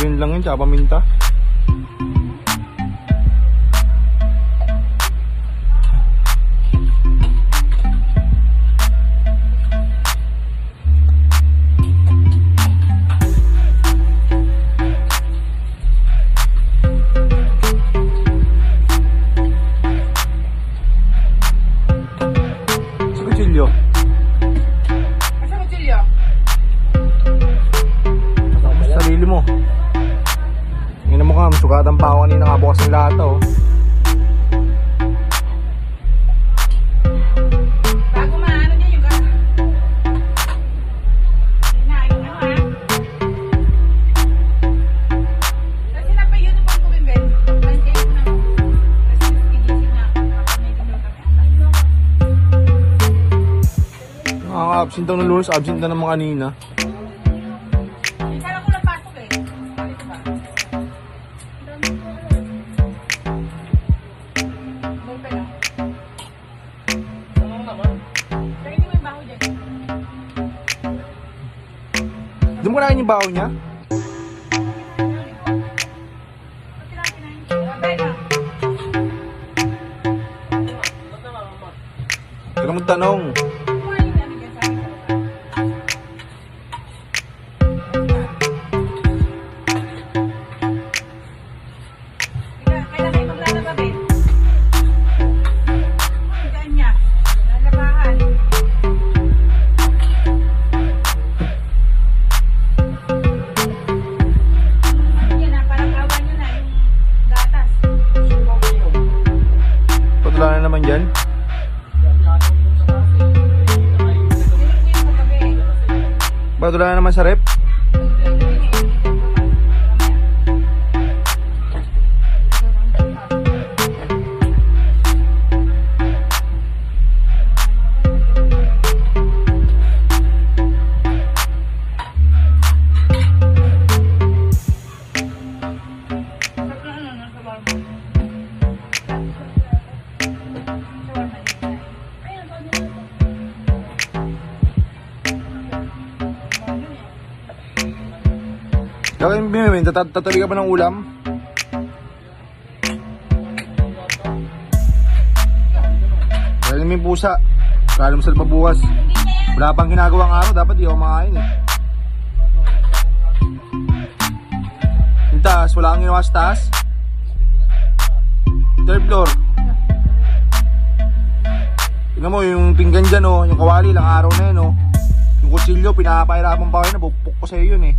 Yun lang yun, tsaka paminta. Sa kutsilyo. Asa kutsilyo? Sarili mo. Tingnan mo ka, sugatan pa ako kanina nga bukas ng lata oh. Bago maano niya yung gana. Hinaayos na ha. Kasi na pa yun yung pagkubimben. Nandiyan ko na. Kasi pigising na ako. May kamay kami. Nakaka-absent daw ng Lunes, absent na naman kanina. Minsan ako lang pasok eh. Bakit ba? Ballpen ah. Kaya hindi mo yung baho dyan. Doon mo kinain yung baho niya? Huwag ka magtanong. Wala na naman dyan. Ba't wala na naman sa rep? Kaya yung bimimin, tatabi ka ba ng ulam? Kaya yung pusa. Kala mo sila pabukas. Wala pang ginagawang araw, dapat di ako makain eh. Yung taas, wala kang ginawa sa taas? Third floor. Tingnan mo yung pinggan dyan oh, yung kawali, ilang araw na yun oh. Yung kutsilyo, pinapahirapan pa kayo, nabupok ko sa'yo yun eh.